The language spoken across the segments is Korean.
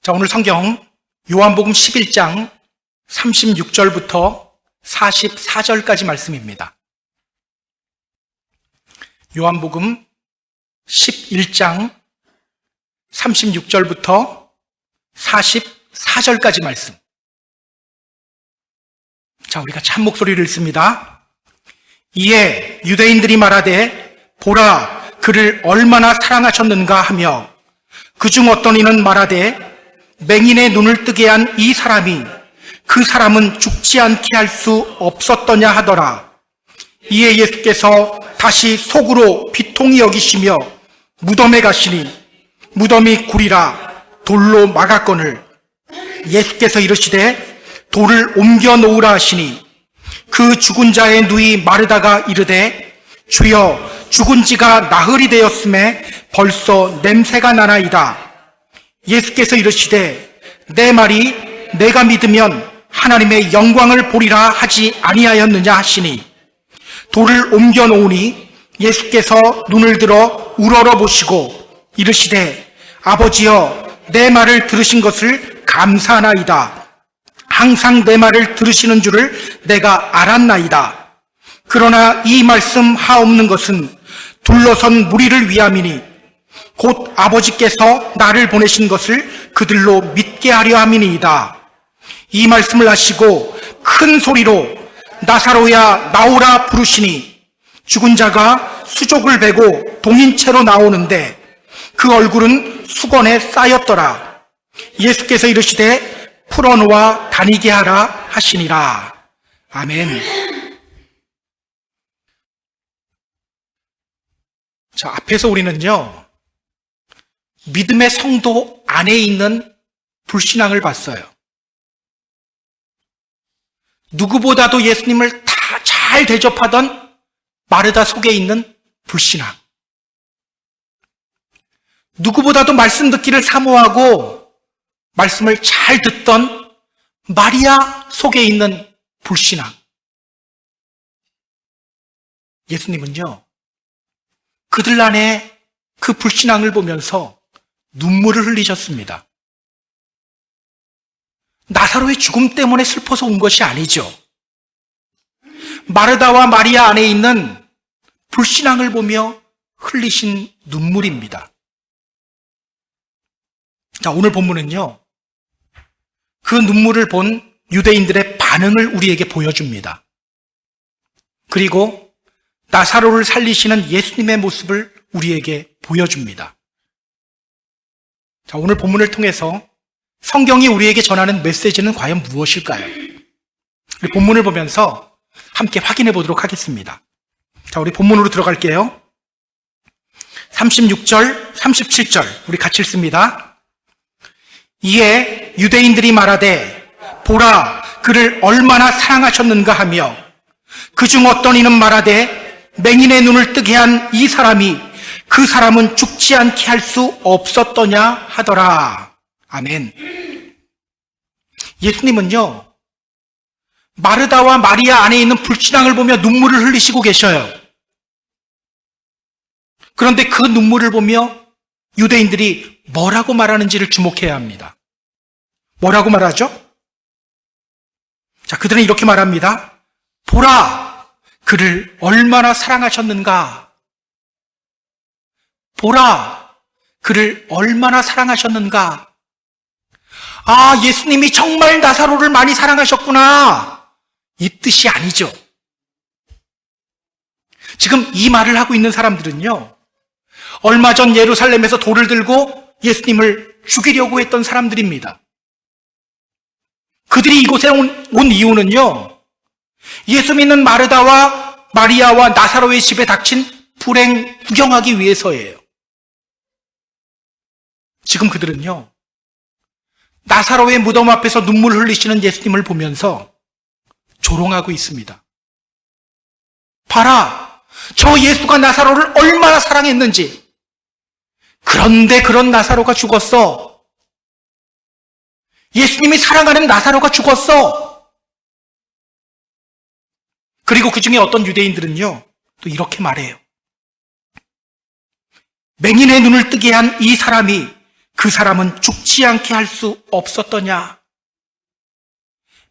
자, 오늘 성경 요한복음 11장 36절부터 44절까지 말씀입니다. 요한복음 11장 36절부터 44절까지 말씀. 자, 우리가 참 목소리를 읽습니다. 이에 유대인들이 말하되 보라 그를 얼마나 사랑하셨는가 하며 그중 어떤 이는 말하되 맹인의 눈을 뜨게 한 이 사람이 그 사람은 죽지 않게 할 수 없었더냐 하더라. 이에 예수께서 다시 속으로 비통히 여기시며 무덤에 가시니 무덤이 구리라 돌로 막았거늘 예수께서 이르시되 돌을 옮겨 놓으라 하시니 그 죽은 자의 누이 마르다가 이르되 주여 죽은 지가 나흘이 되었음에 벌써 냄새가 나나이다. 예수께서 이르시되 내 말이 내가 믿으면 하나님의 영광을 보리라 하지 아니하였느냐 하시니 돌을 옮겨 놓으니 예수께서 눈을 들어 우러러 보시고 이르시되 아버지여 내 말을 들으신 것을 감사하나이다. 항상 내 말을 들으시는 줄을 내가 알았나이다. 그러나 이 말씀 하옵는 것은 둘러선 무리를 위함이니 곧 아버지께서 나를 보내신 것을 그들로 믿게 하려 함이니이다. 이 말씀을 하시고 큰 소리로 나사로야 나오라 부르시니 죽은 자가 수족을 베고 동인채로 나오는데 그 얼굴은 수건에 쌓였더라. 예수께서 이르시되 풀어놓아 다니게 하라 하시니라. 아멘. 자, 앞에서 우리는요 믿음의 성도 안에 있는 불신앙을 봤어요. 누구보다도 예수님을 다 잘 대접하던 마르다 속에 있는 불신앙. 누구보다도 말씀 듣기를 사모하고 말씀을 잘 듣던 마리아 속에 있는 불신앙. 예수님은요, 그들 안에 그 불신앙을 보면서 눈물을 흘리셨습니다. 나사로의 죽음 때문에 슬퍼서 운 것이 아니죠. 마르다와 마리아 안에 있는 불신앙을 보며 흘리신 눈물입니다. 자, 오늘 본문은요, 그 눈물을 본 유대인들의 반응을 우리에게 보여줍니다. 그리고 나사로를 살리시는 예수님의 모습을 우리에게 보여줍니다. 자, 오늘 본문을 통해서 성경이 우리에게 전하는 메시지는 과연 무엇일까요? 우리 본문을 보면서 함께 확인해 보도록 하겠습니다. 자, 우리 본문으로 들어갈게요. 36절, 37절 우리 같이 읽습니다. 이에 유대인들이 말하되 보라 그를 얼마나 사랑하셨는가 하며 그중 어떤 이는 말하되 맹인의 눈을 뜨게 한 이 사람이 그 사람은 죽지 않게 할 수 없었더냐 하더라. 아멘. 예수님은요, 마르다와 마리아 안에 있는 불신앙을 보며 눈물을 흘리시고 계셔요. 그런데 그 눈물을 보며 유대인들이 뭐라고 말하는지를 주목해야 합니다. 뭐라고 말하죠? 자, 그들은 이렇게 말합니다. 보라, 그를 얼마나 사랑하셨는가. 보라, 그를 얼마나 사랑하셨는가. 아, 예수님이 정말 나사로를 많이 사랑하셨구나. 이 뜻이 아니죠. 지금 이 말을 하고 있는 사람들은요, 얼마 전 예루살렘에서 돌을 들고 예수님을 죽이려고 했던 사람들입니다. 그들이 이곳에 온 이유는요, 예수 믿는 마르다와 마리아와 나사로의 집에 닥친 불행 구경하기 위해서예요. 지금 그들은요, 나사로의 무덤 앞에서 눈물 흘리시는 예수님을 보면서 조롱하고 있습니다. 봐라, 저 예수가 나사로를 얼마나 사랑했는지. 그런데 그런 나사로가 죽었어. 예수님이 사랑하는 나사로가 죽었어. 그리고 그 중에 어떤 유대인들은요, 또 이렇게 말해요. 맹인의 눈을 뜨게 한 이 사람이 그 사람은 죽지 않게 할 수 없었더냐?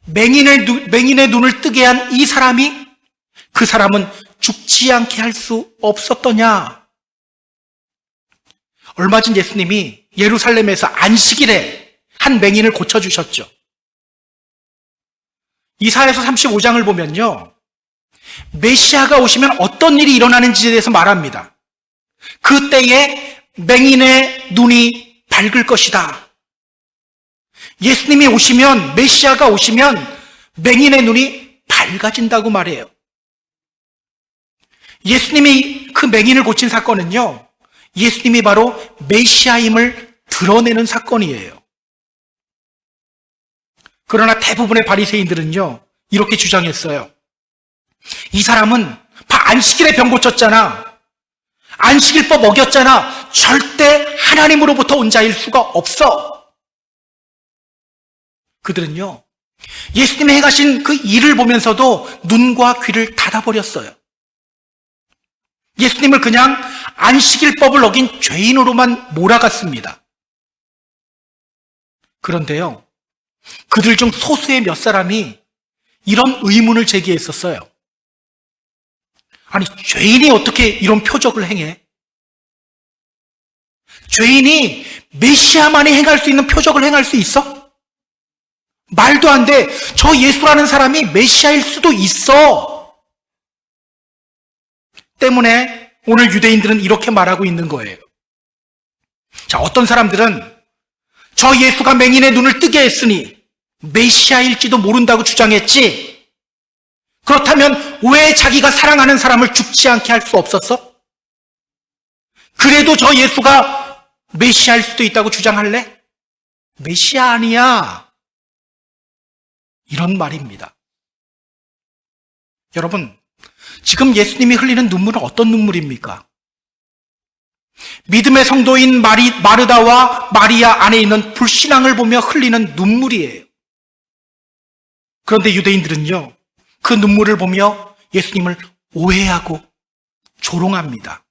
맹인의 눈을 뜨게 한 이 사람이 그 사람은 죽지 않게 할 수 없었더냐? 얼마 전 예수님이 예루살렘에서 안식일에 한 맹인을 고쳐주셨죠. 이사야서 35장을 보면요, 메시아가 오시면 어떤 일이 일어나는지에 대해서 말합니다. 그때에 맹인의 눈이 밝을 것이다. 예수님이 오시면, 메시아가 오시면 맹인의 눈이 밝아진다고 말해요. 예수님이 그 맹인을 고친 사건은요, 예수님이 바로 메시아임을 드러내는 사건이에요. 그러나 대부분의 바리새인들은요, 이렇게 주장했어요. 이 사람은 안식일에 병 고쳤잖아. 안식일법 어겼잖아. 절대 하나님으로부터 온 자일 수가 없어. 그들은요, 예수님이 행하신 그 일을 보면서도 눈과 귀를 닫아버렸어요. 예수님을 그냥 안식일법을 어긴 죄인으로만 몰아갔습니다. 그런데요, 그들 중 소수의 몇 사람이 이런 의문을 제기했었어요. 아니, 죄인이 어떻게 이런 표적을 행해? 죄인이 메시아만이 행할 수 있는 표적을 행할 수 있어? 말도 안 돼. 저 예수라는 사람이 메시아일 수도 있어. 때문에 오늘 유대인들은 이렇게 말하고 있는 거예요. 자, 어떤 사람들은 저 예수가 맹인의 눈을 뜨게 했으니 메시아일지도 모른다고 주장했지. 그렇다면 왜 자기가 사랑하는 사람을 죽지 않게 할 수 없었어? 그래도 저 예수가 메시아일 수도 있다고 주장할래? 메시아 아니야. 이런 말입니다. 여러분, 지금 예수님이 흘리는 눈물은 어떤 눈물입니까? 믿음의 성도인 마르다와 마리아 안에 있는 불신앙을 보며 흘리는 눈물이에요. 그런데 유대인들은요, 그 눈물을 보며 예수님을 오해하고 조롱합니다.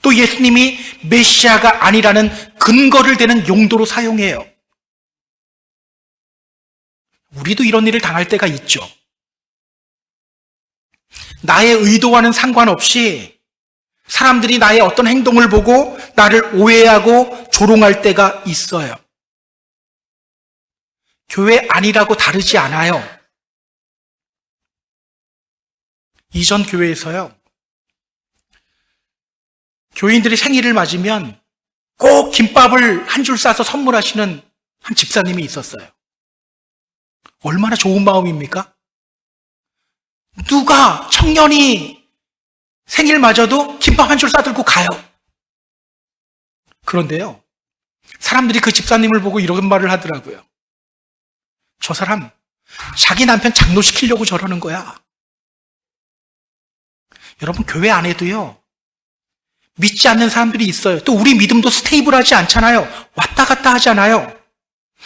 또 예수님이 메시아가 아니라는 근거를 대는 용도로 사용해요. 우리도 이런 일을 당할 때가 있죠. 나의 의도와는 상관없이 사람들이 나의 어떤 행동을 보고 나를 오해하고 조롱할 때가 있어요. 교회 아니라고 다르지 않아요. 이전 교회에서요, 교인들이 생일을 맞으면 꼭 김밥을 한 줄 싸서 선물하시는 한 집사님이 있었어요. 얼마나 좋은 마음입니까? 누가 청년이 생일 맞아도 김밥 한 줄 싸들고 가요. 그런데요, 사람들이 그 집사님을 보고 이런 말을 하더라고요. 저 사람 자기 남편 장로시키려고 저러는 거야. 여러분, 교회 안에도요, 믿지 않는 사람들이 있어요. 또 우리 믿음도 스테이블하지 않잖아요. 왔다 갔다 하잖아요.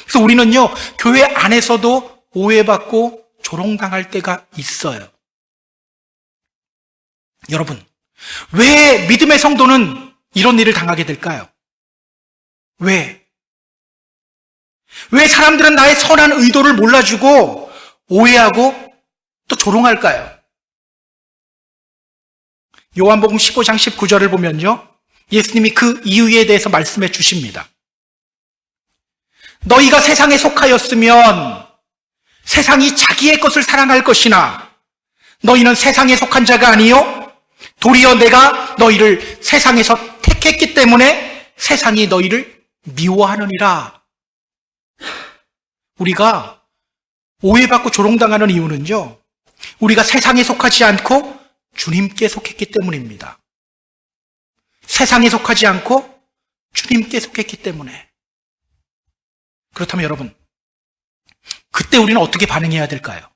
그래서 우리는요, 교회 안에서도 오해받고 조롱당할 때가 있어요. 여러분, 왜 믿음의 성도는 이런 일을 당하게 될까요? 왜 사람들은 나의 선한 의도를 몰라주고 오해하고 또 조롱할까요? 요한복음 15장 19절을 보면요, 예수님이 그 이유에 대해서 말씀해 주십니다. 너희가 세상에 속하였으면 세상이 자기의 것을 사랑할 것이나 너희는 세상에 속한 자가 아니요 도리어 내가 너희를 세상에서 택했기 때문에 세상이 너희를 미워하느니라. 우리가 오해받고 조롱당하는 이유는요, 우리가 세상에 속하지 않고 주님께 속했기 때문입니다. 세상에 속하지 않고 주님께 속했기 때문에. 그렇다면 여러분, 그때 우리는 어떻게 반응해야 될까요?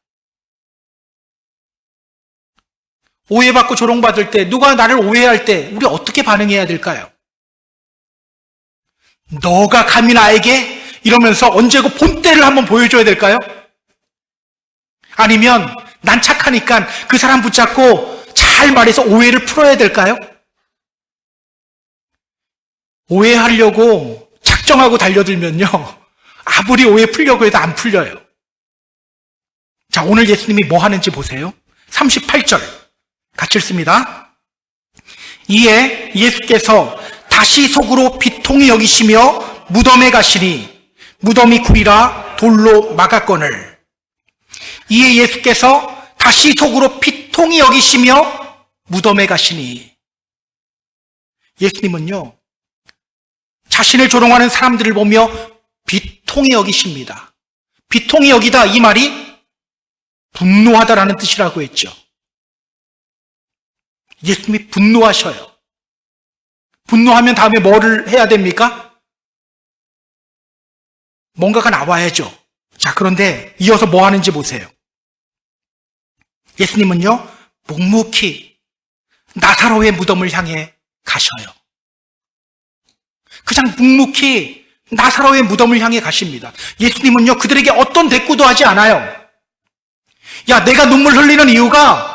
오해받고 조롱받을 때, 누가 나를 오해할 때 우리 어떻게 반응해야 될까요? 너가 감히 나에게 이러면서 언제고 본때를 한번 보여줘야 될까요? 아니면 난 착하니까 그 사람 붙잡고 잘 말해서 오해를 풀어야 될까요? 오해하려고 작정하고 달려들면요, 아무리 오해 풀려고 해도 안 풀려요. 자, 오늘 예수님이 뭐 하는지 보세요. 38절 같이 읽습니다. 이에 예수께서 다시 속으로 비통히 여기시며 무덤에 가시니 무덤이 굴이라 돌로 막았거늘. 이에 예수께서 다시 속으로 비통히 여기시며 무덤에 가시니. 예수님은요, 자신을 조롱하는 사람들을 보며 비통히 여기십니다. 비통히 여기다, 이 말이 분노하다라는 뜻이라고 했죠. 예수님이 분노하셔요. 분노하면 다음에 뭐를 해야 됩니까? 뭔가가 나와야죠. 자, 그런데 이어서 뭐 하는지 보세요. 예수님은요, 묵묵히 나사로의 무덤을 향해 가셔요. 그냥 묵묵히 나사로의 무덤을 향해 가십니다. 예수님은요, 그들에게 어떤 대꾸도 하지 않아요. 야, 내가 눈물 흘리는 이유가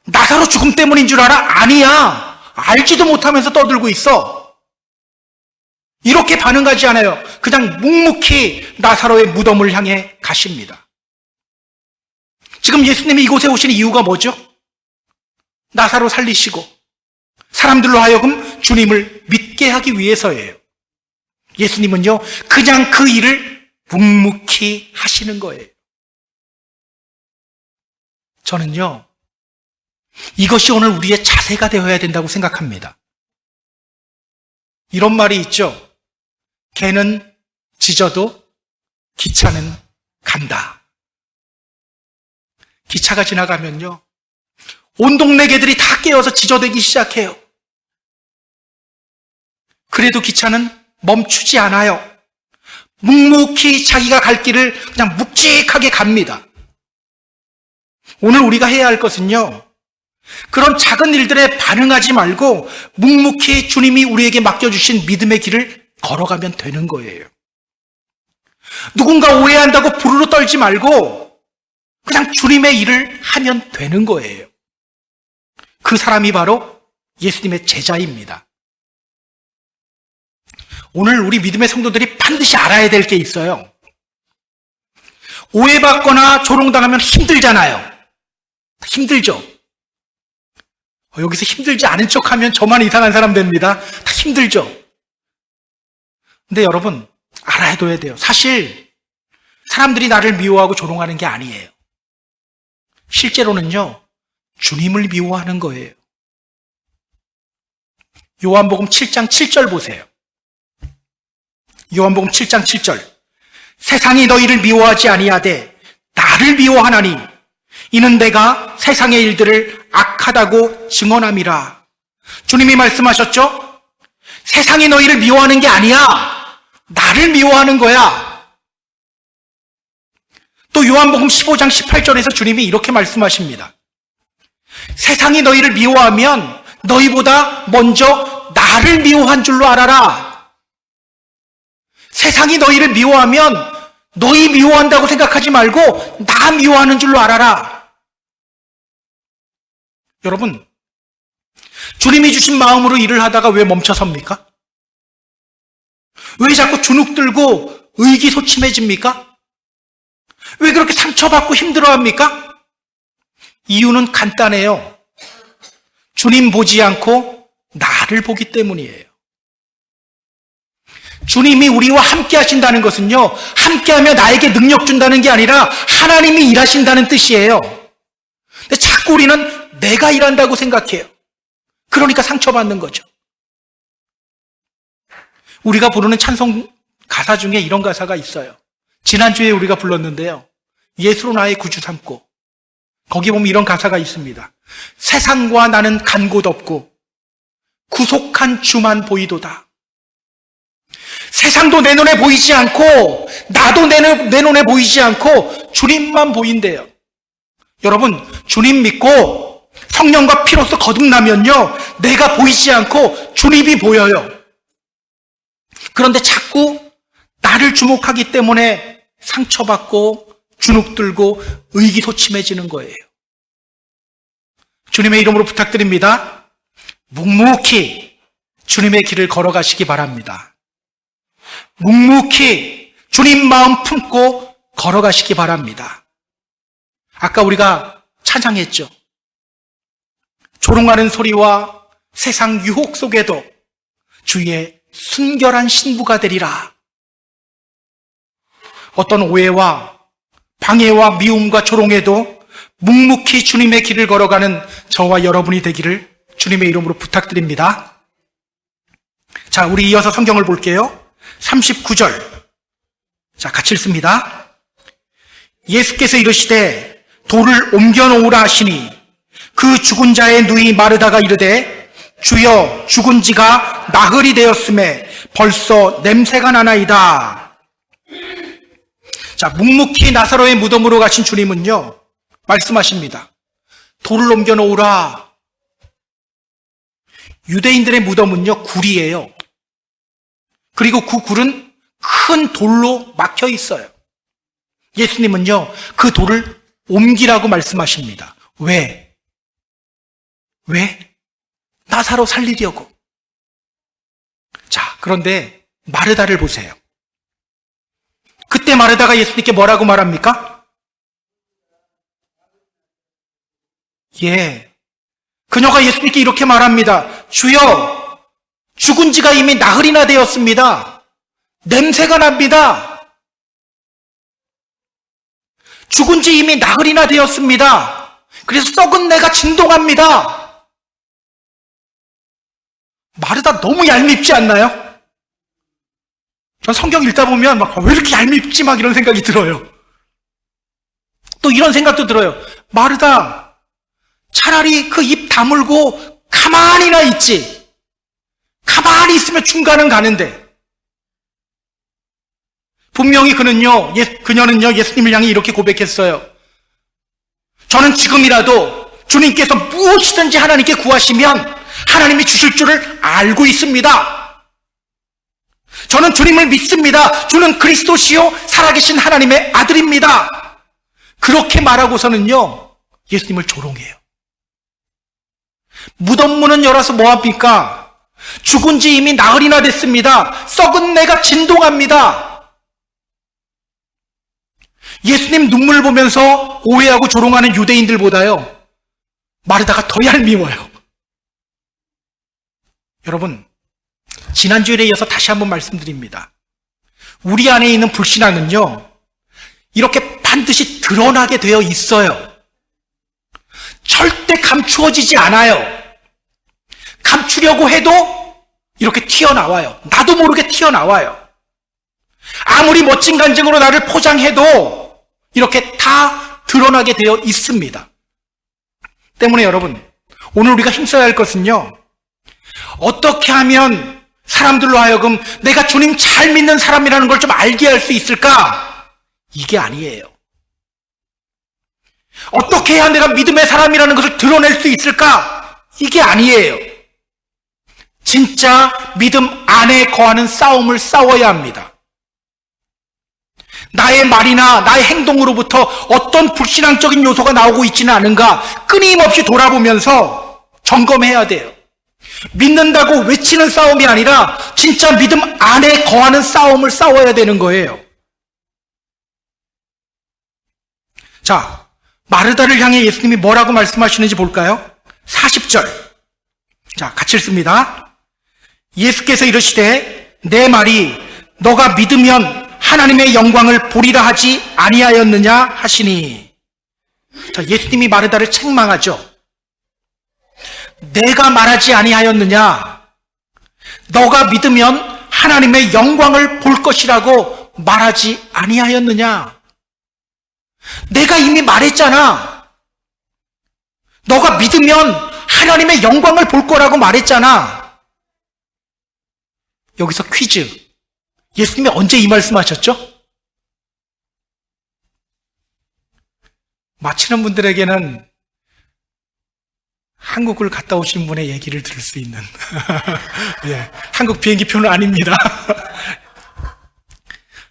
나사로 죽음 때문인 줄 알아? 아니야. 알지도 못하면서 떠들고 있어. 이렇게 반응하지 않아요. 그냥 묵묵히 나사로의 무덤을 향해 가십니다. 지금 예수님이 이곳에 오신 이유가 뭐죠? 나사로 살리시고 사람들로 하여금 주님을 믿게 하기 위해서예요. 예수님은요, 그냥 그 일을 묵묵히 하시는 거예요. 저는요, 이것이 오늘 우리의 자세가 되어야 된다고 생각합니다. 이런 말이 있죠. 개는 짖어도 기차는 간다. 기차가 지나가면요, 온 동네 개들이 다 깨어서 짖어대기 시작해요. 그래도 기차는 멈추지 않아요. 묵묵히 자기가 갈 길을 그냥 묵직하게 갑니다. 오늘 우리가 해야 할 것은요, 그런 작은 일들에 반응하지 말고 묵묵히 주님이 우리에게 맡겨주신 믿음의 길을 걸어가면 되는 거예요. 누군가 오해한다고 부르르 떨지 말고 그냥 주님의 일을 하면 되는 거예요. 그 사람이 바로 예수님의 제자입니다. 오늘 우리 믿음의 성도들이 반드시 알아야 될 게 있어요. 오해받거나 조롱당하면 힘들잖아요. 힘들죠. 여기서 힘들지 않은 척하면 저만 이상한 사람 됩니다. 다 힘들죠. 근데 여러분, 알아둬야 돼요. 사실 사람들이 나를 미워하고 조롱하는 게 아니에요. 실제로는요, 주님을 미워하는 거예요. 요한복음 7장 7절 보세요. 요한복음 7장 7절. 세상이 너희를 미워하지 아니하되 나를 미워하나니 이는 내가 세상의 일들을 악하다고 증언함이라. 주님이 말씀하셨죠? 세상이 너희를 미워하는 게 아니야. 나를 미워하는 거야. 또 요한복음 15장 18절에서 주님이 이렇게 말씀하십니다. 세상이 너희를 미워하면 너희보다 먼저 나를 미워한 줄로 알아라. 세상이 너희를 미워하면 너희 미워한다고 생각하지 말고 나 미워하는 줄로 알아라. 여러분, 주님이 주신 마음으로 일을 하다가 왜 멈춰섭니까? 왜 자꾸 주눅 들고 의기소침해집니까? 왜 그렇게 상처받고 힘들어합니까? 이유는 간단해요. 주님 보지 않고 나를 보기 때문이에요. 주님이 우리와 함께 하신다는 것은요, 함께하며 나에게 능력 준다는 게 아니라 하나님이 일하신다는 뜻이에요. 근데 자꾸 우리는 내가 일한다고 생각해요. 그러니까 상처받는 거죠. 우리가 부르는 찬송 가사 중에 이런 가사가 있어요. 지난주에 우리가 불렀는데요. 예수로 나의 구주 삼고. 거기 보면 이런 가사가 있습니다. 세상과 나는 간 곳 없고 구속한 주만 보이도다. 세상도 내 눈에 보이지 않고 나도 내 눈에 보이지 않고 주님만 보인대요. 여러분, 주님 믿고 성령과 피로써 거듭나면요, 내가 보이지 않고 주님이 보여요. 그런데 자꾸 나를 주목하기 때문에 상처받고 주눅들고 의기소침해지는 거예요. 주님의 이름으로 부탁드립니다. 묵묵히 주님의 길을 걸어가시기 바랍니다. 묵묵히 주님 마음 품고 걸어가시기 바랍니다. 아까 우리가 찬양했죠. 조롱하는 소리와 세상 유혹 속에도 주의 순결한 신부가 되리라. 어떤 오해와 방해와 미움과 조롱에도 묵묵히 주님의 길을 걸어가는 저와 여러분이 되기를 주님의 이름으로 부탁드립니다. 자, 우리 이어서 성경을 볼게요. 39절. 자, 같이 읽습니다. 예수께서 이르시되 돌을 옮겨놓으라 하시니 그 죽은 자의 누이 마르다가 이르되 주여 죽은 지가 나흘이 되었음에 벌써 냄새가 나나이다. 자, 묵묵히 나사로의 무덤으로 가신 주님은요 말씀하십니다. 돌을 옮겨놓으라. 유대인들의 무덤은요 굴이에요. 그리고 그 굴은 큰 돌로 막혀 있어요. 예수님은요 그 돌을 옮기라고 말씀하십니다. 왜? 나사로 살리려고. 자, 그런데 마르다를 보세요. 그때 마르다가 예수님께 뭐라고 말합니까? 그녀가 예수님께 이렇게 말합니다. 주여, 죽은 지가 이미 나흘이나 되었습니다. 냄새가 납니다. 죽은 지 이미 나흘이나 되었습니다. 그래서 썩은 내가 진동합니다. 마르다 너무 얄밉지 않나요? 전 성경 읽다 보면 왜 이렇게 얄밉지? 이런 생각이 들어요. 또 이런 생각도 들어요. 마르다, 차라리 그 입 다물고 가만히나 있지. 가만히 있으면 중간은 가는데. 분명히 그녀는요 예수님을 향해 이렇게 고백했어요. 저는 지금이라도 주님께서 무엇이든지 하나님께 구하시면 하나님이 주실 줄을 알고 있습니다. 저는 주님을 믿습니다. 주는 그리스도시요 살아계신 하나님의 아들입니다. 그렇게 말하고서는요 예수님을 조롱해요. 무덤 문은 열어서 뭐합니까? 죽은 지 이미 나흘이나 됐습니다. 썩은 내가 진동합니다. 예수님 눈물 보면서 오해하고 조롱하는 유대인들보다요 마르다가 더 얄미워요. 여러분, 지난주에 이어서 다시 한번 말씀드립니다. 우리 안에 있는 불신앙은요 이렇게 반드시 드러나게 되어 있어요. 절대 감추어지지 않아요. 감추려고 해도 이렇게 튀어나와요. 나도 모르게 튀어나와요. 아무리 멋진 간증으로 나를 포장해도 이렇게 다 드러나게 되어 있습니다. 때문에 여러분, 오늘 우리가 힘써야 할 것은요 어떻게 하면 사람들로 하여금 내가 주님 잘 믿는 사람이라는 걸 좀 알게 할 수 있을까? 이게 아니에요. 어떻게 해야 내가 믿음의 사람이라는 것을 드러낼 수 있을까? 이게 아니에요. 진짜 믿음 안에 거하는 싸움을 싸워야 합니다. 나의 말이나 나의 행동으로부터 어떤 불신앙적인 요소가 나오고 있지는 않은가 끊임없이 돌아보면서 점검해야 돼요. 믿는다고 외치는 싸움이 아니라 진짜 믿음 안에 거하는 싸움을 싸워야 되는 거예요. 자, 마르다를 향해 예수님이 뭐라고 말씀하시는지 볼까요? 40절. 자, 같이 읽습니다. 예수께서 이르시되 내 말이 너가 믿으면 하나님의 영광을 보리라 하지 아니하였느냐 하시니. 자, 예수님이 마르다를 책망하죠. 내가 말하지 아니하였느냐? 너가 믿으면 하나님의 영광을 볼 것이라고 말하지 아니하였느냐? 내가 이미 말했잖아. 너가 믿으면 하나님의 영광을 볼 거라고 말했잖아. 여기서 퀴즈. 예수님이 언제 이 말씀하셨죠? 마치는 분들에게는 한국을 갔다 오신 분의 얘기를 들을 수 있는 한국 비행기표는 아닙니다.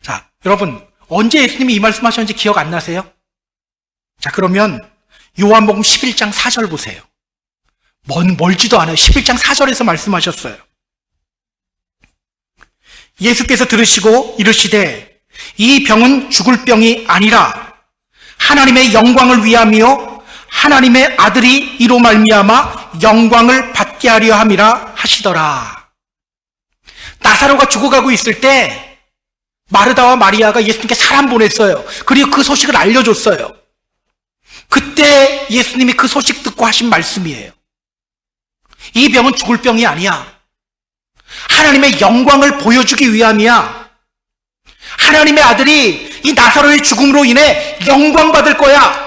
자, 여러분 언제 예수님이 이 말씀하셨는지 기억 안 나세요? 자, 그러면 요한복음 11장 4절 보세요. 멀지도 않아요. 11장 4절에서 말씀하셨어요. 예수께서 들으시고 이르시되 이 병은 죽을 병이 아니라 하나님의 영광을 위함이요 하나님의 아들이 이로 말미암아 영광을 받게 하려 함이라 하시더라. 나사로가 죽어가고 있을 때 마르다와 마리아가 예수님께 사람 보냈어요. 그리고 그 소식을 알려줬어요. 그때 예수님이 그 소식 듣고 하신 말씀이에요. 이 병은 죽을 병이 아니야. 하나님의 영광을 보여주기 위함이야. 하나님의 아들이 이 나사로의 죽음으로 인해 영광 받을 거야.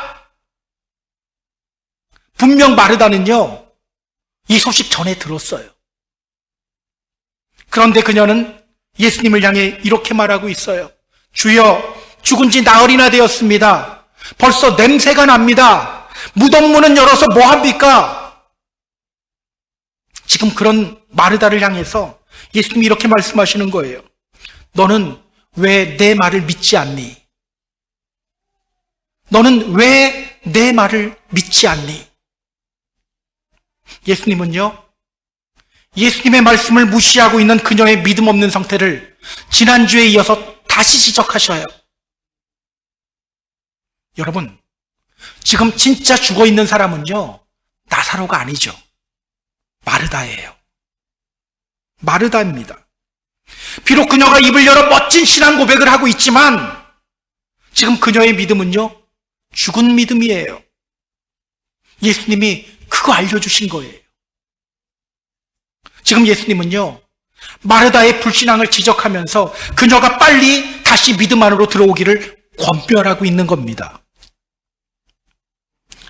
분명 마르다는요, 이 소식 전에 들었어요. 그런데 그녀는 예수님을 향해 이렇게 말하고 있어요. 주여, 죽은 지 나흘이나 되었습니다. 벌써 냄새가 납니다. 무덤 문은 열어서 뭐합니까? 지금 그런 마르다를 향해서 예수님이 이렇게 말씀하시는 거예요. 너는 왜 내 말을 믿지 않니? 너는 왜 내 말을 믿지 않니? 예수님은요, 예수님의 말씀을 무시하고 있는 그녀의 믿음 없는 상태를 지난주에 이어서 다시 지적하셔요. 여러분, 지금 진짜 죽어 있는 사람은요, 나사로가 아니죠. 마르다예요. 마르다입니다. 비록 그녀가 입을 열어 멋진 신앙 고백을 하고 있지만 지금 그녀의 믿음은요, 죽은 믿음이에요. 예수님이 그거 알려주신 거예요. 지금 예수님은요, 마르다의 불신앙을 지적하면서 그녀가 빨리 다시 믿음 안으로 들어오기를 권면하고 있는 겁니다.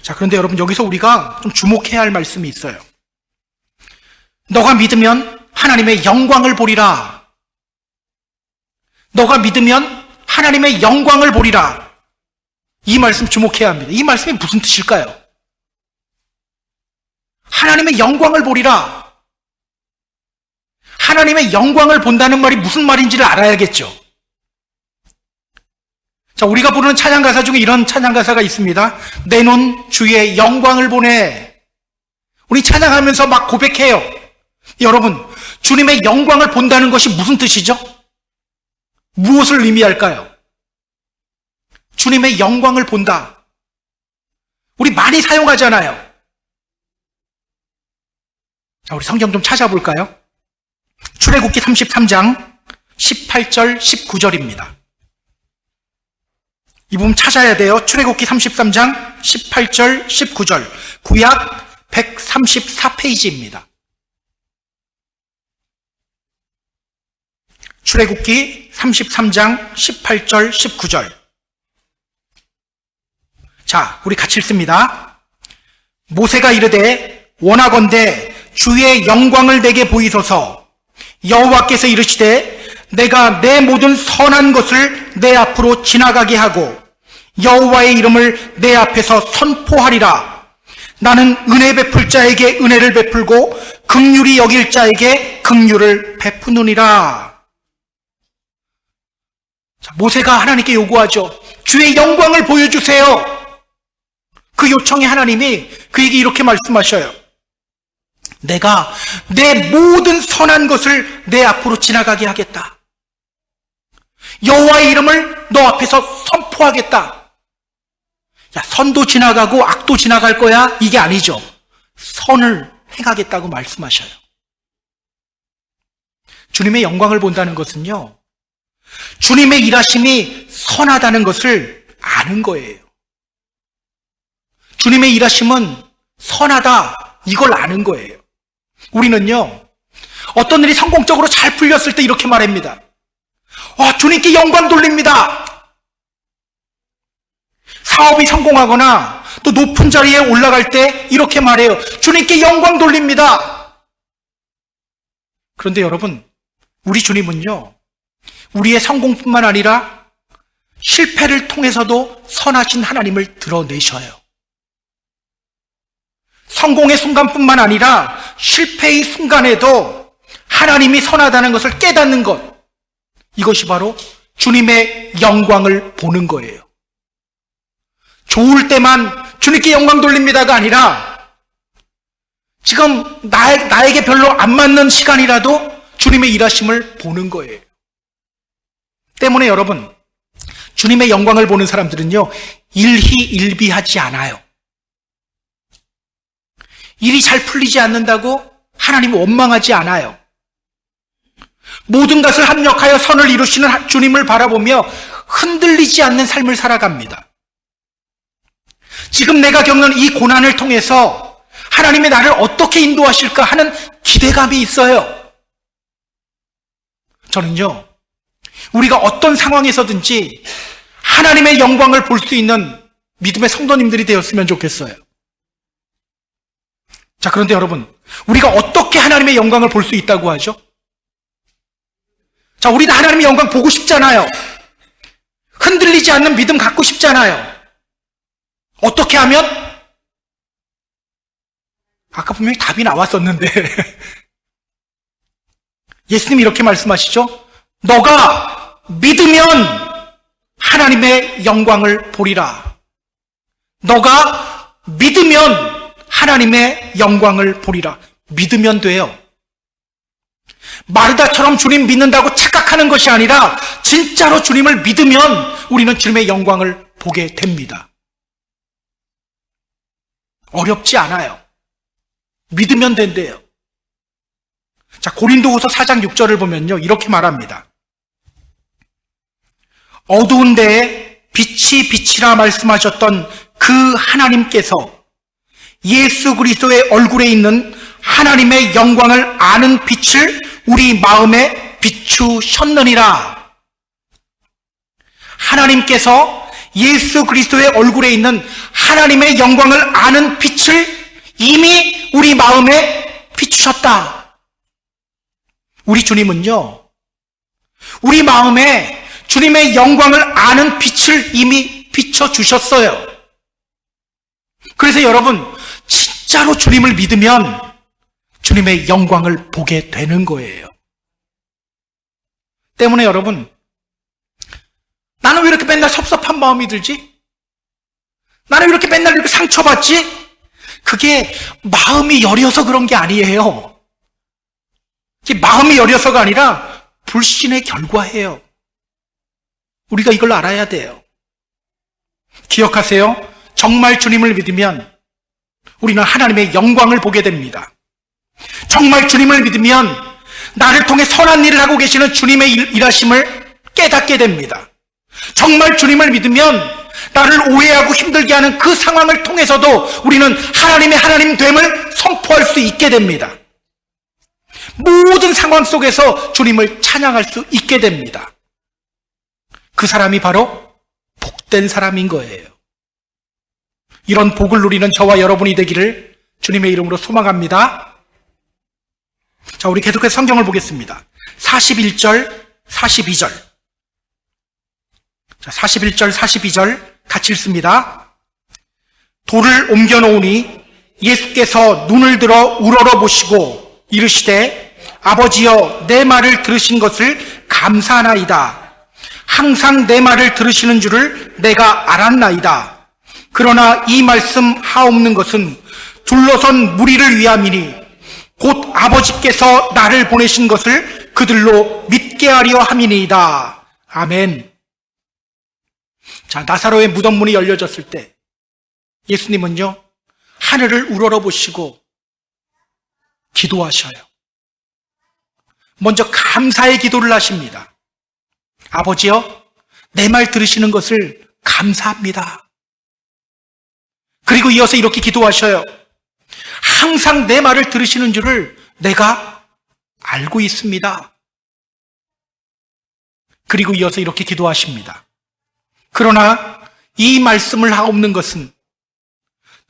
자, 그런데 여러분, 여기서 우리가 좀 주목해야 할 말씀이 있어요. 너가 믿으면 하나님의 영광을 보리라. 너가 믿으면 하나님의 영광을 보리라. 이 말씀 주목해야 합니다. 이 말씀이 무슨 뜻일까요? 하나님의 영광을 보리라. 하나님의 영광을 본다는 말이 무슨 말인지를 알아야겠죠. 자, 우리가 부르는 찬양가사 중에 이런 찬양가사가 있습니다. 내 눈 주의 영광을 보네. 우리 찬양하면서 막 고백해요. 여러분, 주님의 영광을 본다는 것이 무슨 뜻이죠? 무엇을 의미할까요? 주님의 영광을 본다. 우리 많이 사용하잖아요. 자, 우리 성경 좀 찾아볼까요? 출애굽기 33장 18절 19절입니다. 이 부분 찾아야 돼요. 출애굽기 33장 18절 19절 구약 134페이지입니다. 출애굽기 33장 18절 19절. 자, 우리 같이 읽습니다. 모세가 이르되 원하건대 주의 영광을 내게 보이소서. 여호와께서 이르시되 내가 내 모든 선한 것을 내 앞으로 지나가게 하고 여호와의 이름을 내 앞에서 선포하리라. 나는 은혜 베풀 자에게 은혜를 베풀고 긍휼히 여길 자에게 긍휼을 베푸느니라. 자, 모세가 하나님께 요구하죠. 주의 영광을 보여주세요. 그 요청에 하나님이 그에게 이렇게 말씀하셔요. 내가 내 모든 선한 것을 내 앞으로 지나가게 하겠다. 여호와의 이름을 너 앞에서 선포하겠다. 야, 선도 지나가고 악도 지나갈 거야? 이게 아니죠. 선을 행하겠다고 말씀하셔요. 주님의 영광을 본다는 것은요, 주님의 일하심이 선하다는 것을 아는 거예요. 주님의 일하심은 선하다, 이걸 아는 거예요. 우리는요, 어떤 일이 성공적으로 잘 풀렸을 때 이렇게 말합니다. 주님께 영광 돌립니다. 사업이 성공하거나 또 높은 자리에 올라갈 때 이렇게 말해요. 주님께 영광 돌립니다. 그런데 여러분, 우리 주님은요, 우리의 성공뿐만 아니라 실패를 통해서도 선하신 하나님을 드러내셔요. 성공의 순간뿐만 아니라 실패의 순간에도 하나님이 선하다는 것을 깨닫는 것, 이것이 바로 주님의 영광을 보는 거예요. 좋을 때만 주님께 영광 돌립니다가 아니라 지금 나에게 별로 안 맞는 시간이라도 주님의 일하심을 보는 거예요. 때문에 여러분, 주님의 영광을 보는 사람들은요, 일희일비하지 않아요. 일이 잘 풀리지 않는다고 하나님을 원망하지 않아요. 모든 것을 합력하여 선을 이루시는 주님을 바라보며 흔들리지 않는 삶을 살아갑니다. 지금 내가 겪는 이 고난을 통해서 하나님의 나를 어떻게 인도하실까 하는 기대감이 있어요. 저는요, 우리가 어떤 상황에서든지 하나님의 영광을 볼 수 있는 믿음의 성도님들이 되었으면 좋겠어요. 자, 그런데 여러분, 우리가 어떻게 하나님의 영광을 볼 수 있다고 하죠? 자, 우리도 하나님의 영광 보고 싶잖아요. 흔들리지 않는 믿음 갖고 싶잖아요. 어떻게 하면? 아까 분명히 답이 나왔었는데 예수님이 이렇게 말씀하시죠. 너가 믿으면 하나님의 영광을 보리라. 너가 믿으면 하나님의 영광을 보리라. 믿으면 돼요. 마르다처럼 주님 믿는다고 착각하는 것이 아니라 진짜로 주님을 믿으면 우리는 주님의 영광을 보게 됩니다. 어렵지 않아요. 믿으면 된대요. 자, 고린도후서 4장 6절을 보면요, 이렇게 말합니다. 어두운 데에 빛이 빛이라 말씀하셨던 그 하나님께서 예수 그리스도의 얼굴에 있는 하나님의 영광을 아는 빛을 우리 마음에 비추셨느니라. 하나님께서 예수 그리스도의 얼굴에 있는 하나님의 영광을 아는 빛을 이미 우리 마음에 비추셨다. 우리 주님은요, 우리 마음에 주님의 영광을 아는 빛을 이미 비춰주셨어요. 그래서 여러분, 진짜로 주님을 믿으면 주님의 영광을 보게 되는 거예요. 때문에 여러분, 나는 왜 이렇게 맨날 섭섭한 마음이 들지? 나는 왜 이렇게 맨날 이렇게 상처받지? 그게 마음이 여려서 그런 게 아니에요. 마음이 여려서가 아니라 불신의 결과예요. 우리가 이걸 알아야 돼요. 기억하세요. 정말 주님을 믿으면 우리는 하나님의 영광을 보게 됩니다. 정말 주님을 믿으면 나를 통해 선한 일을 하고 계시는 주님의 일하심을 깨닫게 됩니다. 정말 주님을 믿으면 나를 오해하고 힘들게 하는 그 상황을 통해서도 우리는 하나님의 하나님됨을 선포할 수 있게 됩니다. 모든 상황 속에서 주님을 찬양할 수 있게 됩니다. 그 사람이 바로 복된 사람인 거예요. 이런 복을 누리는 저와 여러분이 되기를 주님의 이름으로 소망합니다. 자, 우리 계속해서 성경을 보겠습니다. 41절, 42절. 자, 41절, 42절 같이 읽습니다. 돌을 옮겨 놓으니 예수께서 눈을 들어 우러러 보시고 이르시되 아버지여 내 말을 들으신 것을 감사하나이다. 항상 내 말을 들으시는 줄을 내가 알았나이다. 그러나 이 말씀 하옵는 것은 둘러선 무리를 위함이니 곧 아버지께서 나를 보내신 것을 그들로 믿게 하려 함이니이다. 아멘. 자, 나사로의 무덤 문이 열려졌을 때 예수님은요, 하늘을 우러러 보시고 기도하셔요. 먼저 감사의 기도를 하십니다. 아버지여, 내 말 들으시는 것을 감사합니다. 그리고 이어서 이렇게 기도하셔요. 항상 내 말을 들으시는 줄을 내가 알고 있습니다. 그리고 이어서 이렇게 기도하십니다. 그러나 이 말씀을 하옵는 것은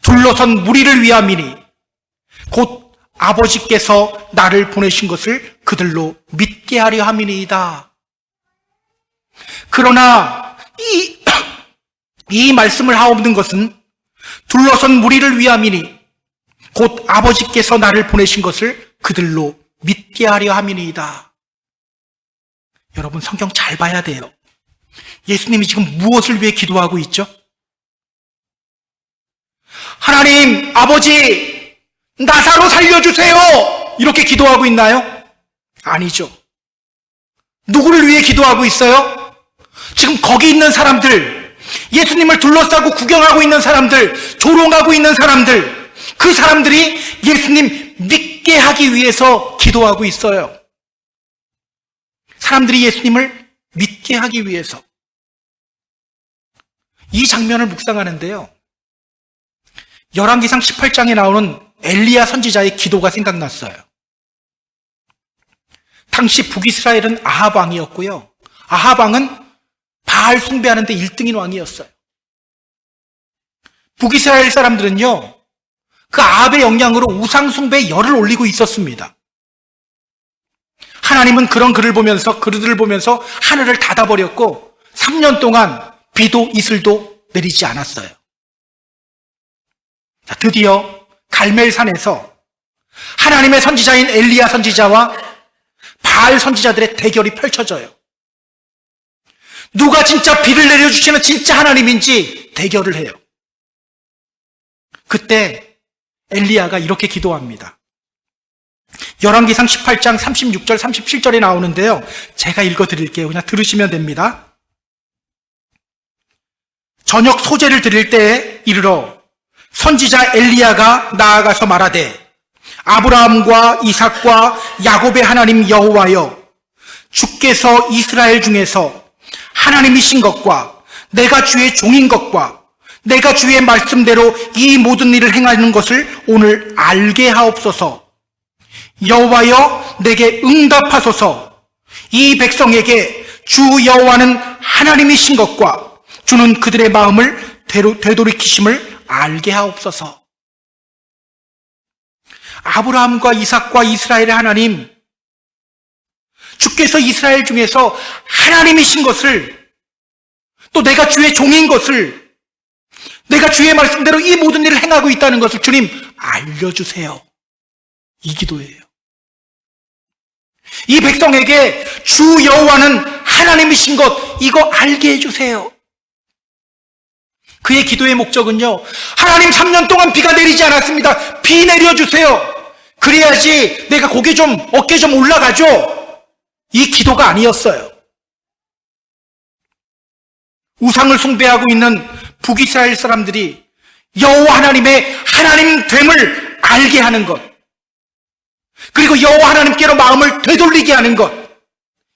둘러선 무리를 위함이니 곧 아버지께서 나를 보내신 것을 그들로 믿게 하려 함이니이다. 그러나 이 말씀을 하옵는 것은 둘러선 무리를 위함이니 곧 아버지께서 나를 보내신 것을 그들로 믿게 하려 함이니이다. 여러분, 성경 잘 봐야 돼요. 예수님이 지금 무엇을 위해 기도하고 있죠? 하나님, 아버지, 나사로 살려주세요! 이렇게 기도하고 있나요? 아니죠. 누구를 위해 기도하고 있어요? 지금 거기 있는 사람들, 예수님을 둘러싸고 구경하고 있는 사람들, 조롱하고 있는 사람들, 그 사람들이 예수님 믿게 하기 위해서 기도하고 있어요. 사람들이 예수님을 믿게 하기 위해서. 이 장면을 묵상하는데요, 열왕기상 18장에 나오는 엘리야 선지자의 기도가 생각났어요. 당시 북이스라엘은 아합 왕이었고요, 아합 왕은 바알 숭배하는데 1등인 왕이었어요. 북이스라엘 사람들은요, 그 아합의 영향으로 우상 숭배에 열을 올리고 있었습니다. 하나님은 그들을 보면서 하늘을 닫아버렸고 3년 동안 비도 이슬도 내리지 않았어요. 자, 드디어 갈멜산에서 하나님의 선지자인 엘리야 선지자와 바알 선지자들의 대결이 펼쳐져요. 누가 진짜 비를 내려주시는 진짜 하나님인지 대결을 해요. 그때 엘리야가 이렇게 기도합니다. 열왕기상 18장 36절 37절에 나오는데요, 제가 읽어드릴게요. 그냥 들으시면 됩니다. 저녁 소제를 드릴 때에 이르러 선지자 엘리야가 나아가서 말하되, 아브라함과 이삭과 야곱의 하나님 여호와여, 주께서 이스라엘 중에서 하나님이신 것과 내가 주의 종인 것과 내가 주의 말씀대로 이 모든 일을 행하는 것을 오늘 알게 하옵소서. 여호와여, 내게 응답하소서. 이 백성에게 주 여호와는 하나님이신 것과 주는 그들의 마음을 되돌이키심을 알게 하옵소서. 아브라함과 이삭과 이스라엘의 하나님, 주께서 이스라엘 중에서 하나님이신 것을, 또 내가 주의 종인 것을, 내가 주의 말씀대로 이 모든 일을 행하고 있다는 것을 주님 알려주세요. 이 기도예요. 이 백성에게 주 여호와는 하나님이신 것, 이거 알게 해주세요. 그의 기도의 목적은요, 하나님 3년 동안 비가 내리지 않았습니다. 비 내려주세요. 그래야지 내가 어깨 좀 올라가죠. 이 기도가 아니었어요. 우상을 숭배하고 있는 북이스라엘 사람들이 여호와 하나님의 하나님됨을 알게 하는 것, 그리고 여호와 하나님께로 마음을 되돌리게 하는 것,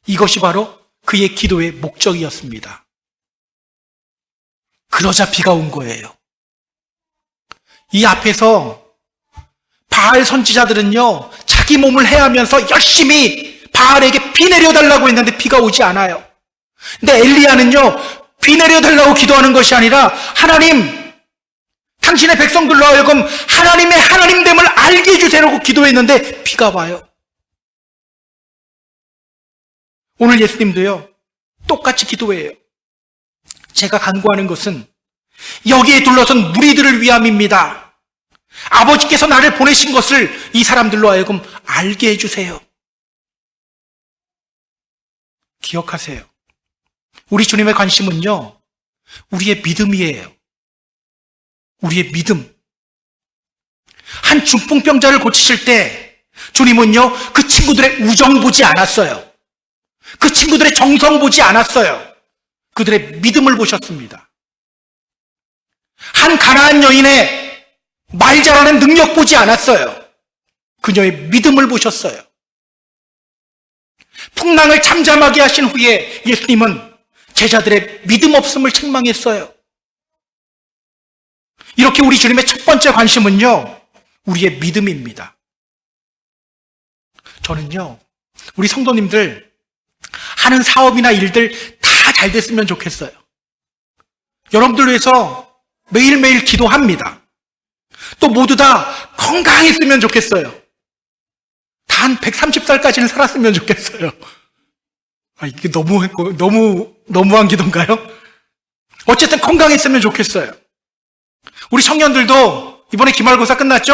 이것이 바로 그의 기도의 목적이었습니다. 그러자 비가 온 거예요. 이 앞에서 바알 선지자들은요, 자기 몸을 해하면서 열심히 바알에게 비 내려달라고 했는데 비가 오지 않아요. 근데 엘리야는요, 비 내려달라고 기도하는 것이 아니라, 하나님, 당신의 백성들로 하여금 하나님의 하나님됨을 알게 해주세요라고 기도했는데 비가 와요. 오늘 예수님도요, 똑같이 기도해요. 제가 간구하는 것은 여기에 둘러선 무리들을 위함입니다. 아버지께서 나를 보내신 것을 이 사람들로 하여금 알게 해주세요. 기억하세요. 우리 주님의 관심은요, 우리의 믿음이에요. 우리의 믿음. 한 중풍병자를 고치실 때 주님은요, 그 친구들의 우정 보지 않았어요. 그 친구들의 정성 보지 않았어요. 그들의 믿음을 보셨습니다. 한 가나안 여인의 말 잘하는 능력 보지 않았어요. 그녀의 믿음을 보셨어요. 풍랑을 잠잠하게 하신 후에 예수님은 제자들의 믿음 없음을 책망했어요. 이렇게 우리 주님의 첫 번째 관심은요, 우리의 믿음입니다. 저는요, 우리 성도님들 하는 사업이나 일들 다 잘 됐으면 좋겠어요. 여러분들 위해서 매일매일 기도합니다. 또 모두 다 건강했으면 좋겠어요. 다 한 130살까지는 살았으면 좋겠어요. 이게 너무한 기도인가요? 어쨌든 건강했으면 좋겠어요. 우리 청년들도 이번에 기말고사 끝났죠?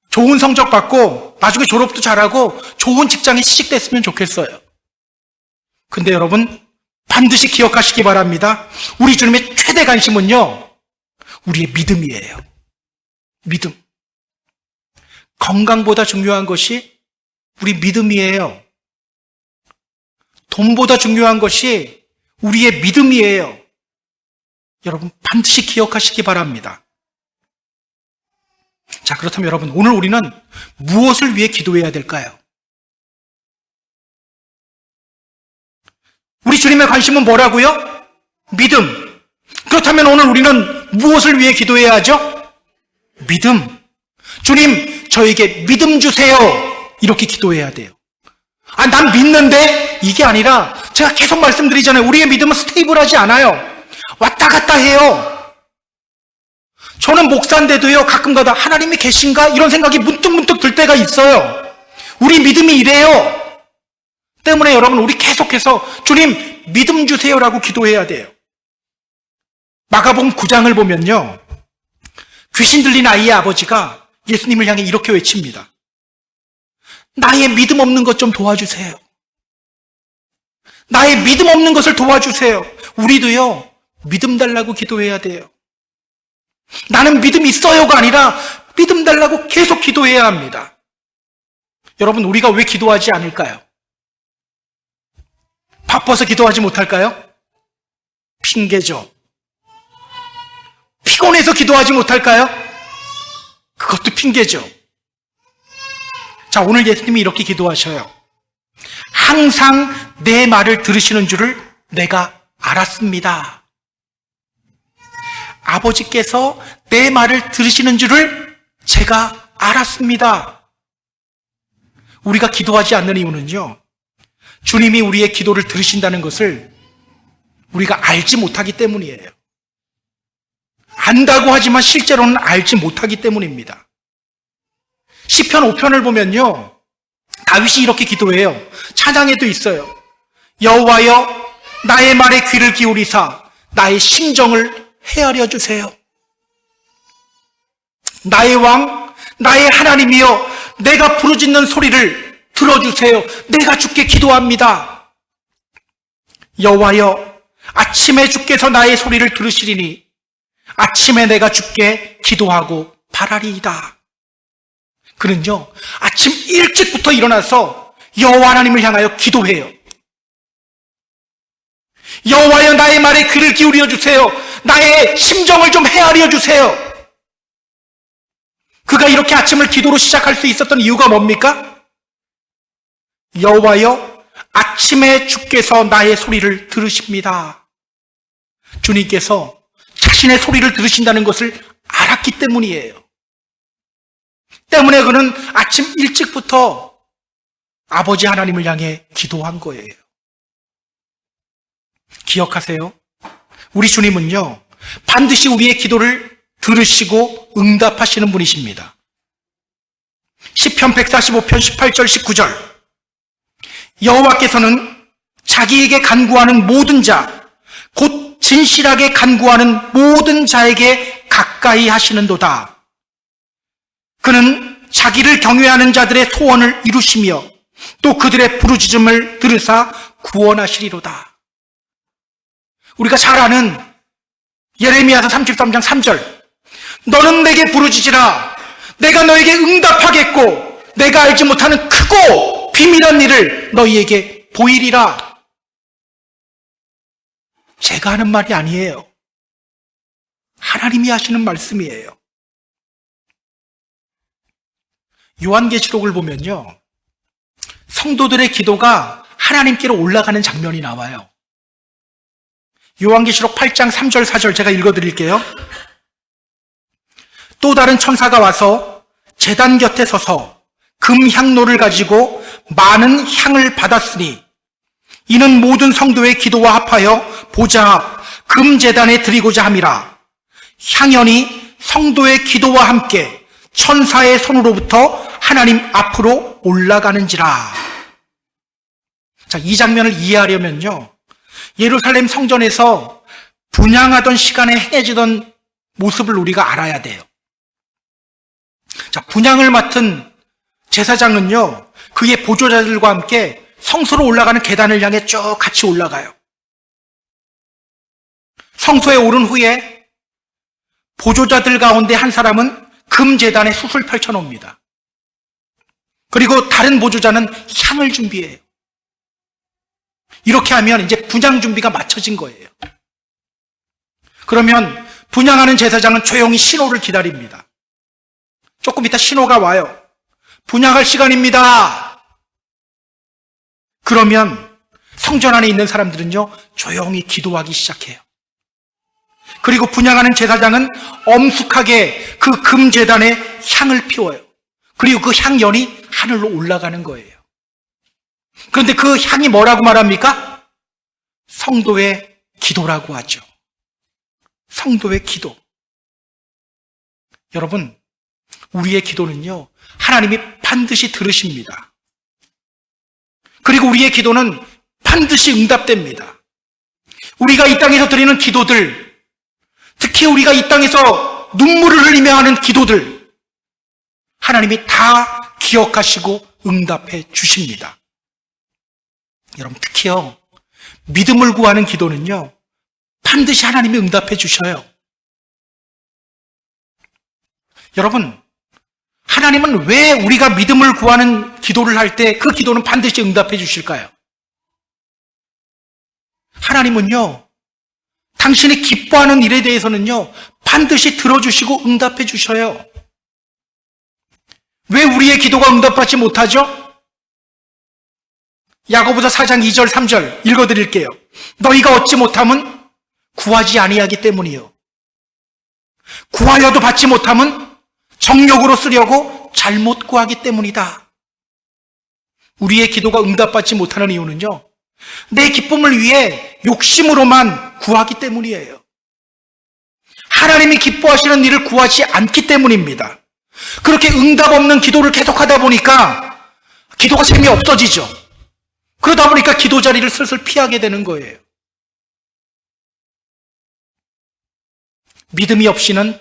좋은 성적 받고 나중에 졸업도 잘하고 좋은 직장에 취직됐으면 좋겠어요. 근데 여러분, 반드시 기억하시기 바랍니다. 우리 주님의 최대 관심은요, 우리의 믿음이에요. 믿음. 건강보다 중요한 것이 우리 믿음이에요. 돈보다 중요한 것이 우리의 믿음이에요. 여러분 반드시 기억하시기 바랍니다. 자, 그렇다면 여러분, 오늘 우리는 무엇을 위해 기도해야 될까요? 우리 주님의 관심은 뭐라고요? 믿음. 그렇다면 오늘 우리는 무엇을 위해 기도해야 하죠? 믿음. 주님, 저에게 믿음 주세요. 이렇게 기도해야 돼요. 아, 난 믿는데? 이게 아니라 제가 계속 말씀드리잖아요. 우리의 믿음은 스테이블하지 않아요. 왔다 갔다 해요. 저는 목사인데도요, 가끔가다 하나님이 계신가? 이런 생각이 문득문득 들 때가 있어요. 우리 믿음이 이래요. 때문에 여러분, 우리 계속해서 주님 믿음 주세요라고 기도해야 돼요. 마가복음 9장을 보면요, 귀신 들린 아이의 아버지가 예수님을 향해 이렇게 외칩니다. 나의 믿음 없는 것 좀 도와주세요. 나의 믿음 없는 것을 도와주세요. 우리도요, 믿음 달라고 기도해야 돼요. 나는 믿음 있어요가 아니라 믿음 달라고 계속 기도해야 합니다. 여러분, 우리가 왜 기도하지 않을까요? 바빠서 기도하지 못할까요? 핑계죠. 피곤해서 기도하지 못할까요? 그것도 핑계죠. 자, 오늘 예수님이 이렇게 기도하셔요. 항상 내 말을 들으시는 줄을 내가 알았습니다. 아버지께서 내 말을 들으시는 줄을 제가 알았습니다. 우리가 기도하지 않는 이유는요, 주님이 우리의 기도를 들으신다는 것을 우리가 알지 못하기 때문이에요. 안다고 하지만 실제로는 알지 못하기 때문입니다. 시편 5편을 보면요, 다윗이 이렇게 기도해요. 찬양에도 있어요. 여호와여, 나의 말에 귀를 기울이사 나의 심정을 헤아려 주세요. 나의 왕, 나의 하나님이여, 내가 부르짖는 소리를 들어주세요. 내가 주께 기도합니다. 여호와여, 아침에 주께서 나의 소리를 들으시리니 아침에 내가 주께 기도하고 바라리이다. 그는요, 아침 일찍부터 일어나서 여호와 하나님을 향하여 기도해요. 여호와여, 나의 말에 귀를 기울여 주세요. 나의 심정을 좀 헤아려 주세요. 그가 이렇게 아침을 기도로 시작할 수 있었던 이유가 뭡니까? 여호와여, 아침에 주께서 나의 소리를 들으십니다. 주님께서 자신의 소리를 들으신다는 것을 알았기 때문이에요. 때문에 그는 아침 일찍부터 아버지 하나님을 향해 기도한 거예요. 기억하세요. 우리 주님은요, 반드시 우리의 기도를 들으시고 응답하시는 분이십니다. 시편 145편 18절 19절, 여호와께서는 자기에게 간구하는 모든 자, 곧 진실하게 간구하는 모든 자에게 가까이 하시는도다. 그는 자기를 경외하는 자들의 소원을 이루시며 또 그들의 부르짖음을 들으사 구원하시리로다. 우리가 잘 아는 예레미야서 33장 3절, 너는 내게 부르짖으라. 내가 너에게 응답하겠고 내가 알지 못하는 크고 비밀한 일을 너희에게 보이리라. 제가 하는 말이 아니에요. 하나님이 하시는 말씀이에요. 요한계시록을 보면요, 성도들의 기도가 하나님께로 올라가는 장면이 나와요. 요한계시록 8장 3절 4절 제가 읽어드릴게요. 또 다른 천사가 와서 제단 곁에 서서 금향로를 가지고 많은 향을 받았으니 이는 모든 성도의 기도와 합하여 보좌 금제단에 드리고자 함이라. 향연이 성도의 기도와 함께 천사의 손으로부터 하나님 앞으로 올라가는지라. 자, 이 장면을 이해하려면요, 예루살렘 성전에서 분향하던 시간에 행해지던 모습을 우리가 알아야 돼요. 자, 분향을 맡은 제사장은요, 그의 보조자들과 함께 성소로 올라가는 계단을 향해 쭉 같이 올라가요. 성소에 오른 후에 보조자들 가운데 한 사람은 금제단에 숯을 펼쳐놓습니다. 그리고 다른 보조자는 향을 준비해요. 이렇게 하면 이제 분향 준비가 마쳐진 거예요. 그러면 분향하는 제사장은 조용히 신호를 기다립니다. 조금 이따 신호가 와요. 분향할 시간입니다. 그러면 성전 안에 있는 사람들은요, 조용히 기도하기 시작해요. 그리고 분향하는 제사장은 엄숙하게 그 금제단에 향을 피워요. 그리고 그 향연이 하늘로 올라가는 거예요. 그런데 그 향이 뭐라고 말합니까? 성도의 기도라고 하죠. 성도의 기도. 여러분, 우리의 기도는요, 하나님이 반드시 들으십니다. 그리고 우리의 기도는 반드시 응답됩니다. 우리가 이 땅에서 드리는 기도들, 특히 우리가 이 땅에서 눈물을 흘리며 하는 기도들, 하나님이 다 기억하시고 응답해 주십니다. 여러분, 특히요, 믿음을 구하는 기도는요, 반드시 하나님이 응답해 주셔요. 여러분, 하나님은 왜 우리가 믿음을 구하는 기도를 할 때 그 기도는 반드시 응답해 주실까요? 하나님은요, 당신이 기뻐하는 일에 대해서는요, 반드시 들어주시고 응답해 주셔요. 왜 우리의 기도가 응답받지 못하죠? 야고보서 4장 2절 3절 읽어드릴게요. 너희가 얻지 못함은 구하지 아니하기 때문이요, 구하여도 받지 못함은 정욕으로 쓰려고 잘못 구하기 때문이다. 우리의 기도가 응답받지 못하는 이유는요, 내 기쁨을 위해 욕심으로만 구하기 때문이에요. 하나님이 기뻐하시는 일을 구하지 않기 때문입니다. 그렇게 응답 없는 기도를 계속하다 보니까 기도가 재미없어지죠. 그러다 보니까 기도 자리를 슬슬 피하게 되는 거예요. 믿음이 없이는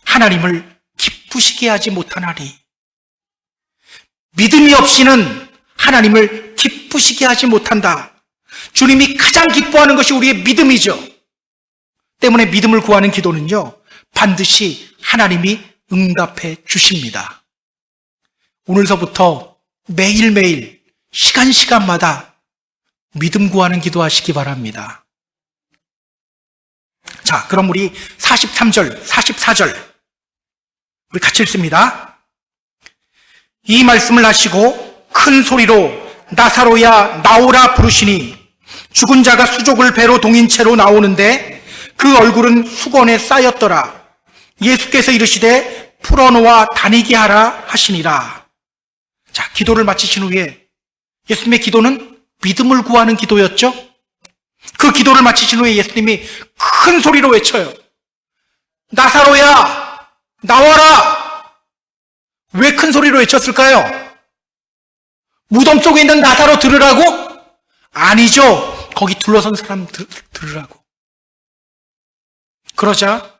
하나님을 기쁘시게 하지 못하나니, 믿음이 없이는 하나님을 기쁘시게 하지 못한다. 주님이 가장 기뻐하는 것이 우리의 믿음이죠. 때문에 믿음을 구하는 기도는요, 반드시 하나님이 응답해 주십니다. 오늘서부터 매일매일 시간마다 믿음 구하는 기도하시기 바랍니다. 자, 그럼 우리 43절, 44절 우리 같이 읽습니다. 이 말씀을 하시고 큰 소리로 나사로야 나오라 부르시니 죽은 자가 수족을 배로 동인 채로 나오는데 그 얼굴은 수건에 쌓였더라. 예수께서 이르시되 풀어놓아 다니게 하라 하시니라. 자, 기도를 마치신 후에 예수님의 기도는 믿음을 구하는 기도였죠. 그 기도를 마치신 후에 예수님이 큰 소리로 외쳐요. 나사로야 나와라. 왜 큰 소리로 외쳤을까요? 무덤 속에 있는 나사로 들으라고? 아니죠. 거기 둘러선 사람 들으라고. 그러자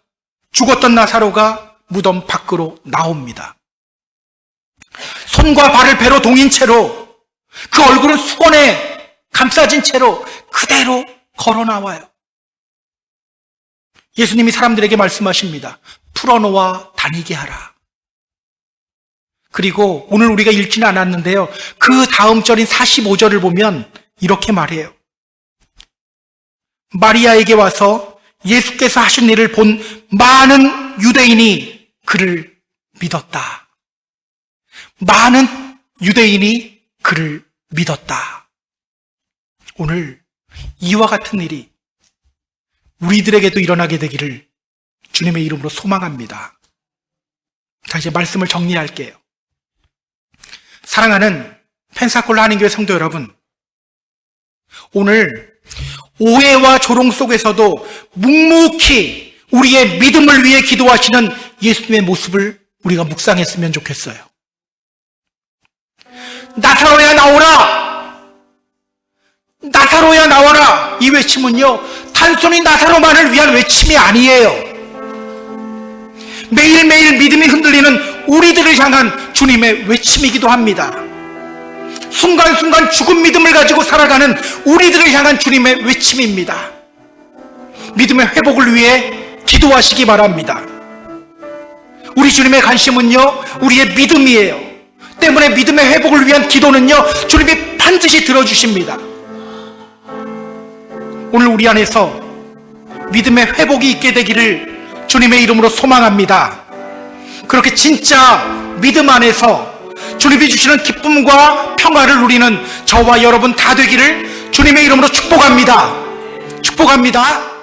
죽었던 나사로가 무덤 밖으로 나옵니다. 손과 발을 배로 동인 채로, 그 얼굴은 수건에 감싸진 채로 그대로 걸어 나와요. 예수님이 사람들에게 말씀하십니다. 풀어놓아 다니게 하라. 그리고 오늘 우리가 읽지는 않았는데요, 그 다음 절인 45절을 보면 이렇게 말해요. 마리아에게 와서 예수께서 하신 일을 본 많은 유대인이 그를 믿었다. 많은 유대인이 그를 믿었다. 오늘 이와 같은 일이 우리들에게도 일어나게 되기를 주님의 이름으로 소망합니다. 자, 이제 말씀을 정리할게요. 사랑하는 펜사콜라 한인교회 성도 여러분, 오늘 오해와 조롱 속에서도 묵묵히 우리의 믿음을 위해 기도하시는 예수님의 모습을 우리가 묵상했으면 좋겠어요. 나사로야 나오라! 나사로야 나와라! 이 외침은요, 단순히 나사로만을 위한 외침이 아니에요. 매일매일 믿음이 흔들리는 우리들을 향한 주님의 외침이기도 합니다. 순간순간 죽은 믿음을 가지고 살아가는 우리들을 향한 주님의 외침입니다. 믿음의 회복을 위해 기도하시기 바랍니다. 우리 주님의 관심은요, 우리의 믿음이에요. 때문에 믿음의 회복을 위한 기도는요, 주님이 반드시 들어주십니다. 오늘 우리 안에서 믿음의 회복이 있게 되기를 주님의 이름으로 소망합니다. 그렇게 진짜 믿음 안에서 주님이 주시는 기쁨과 평화를 누리는 저와 여러분 다 되기를 주님의 이름으로 축복합니다. 축복합니다.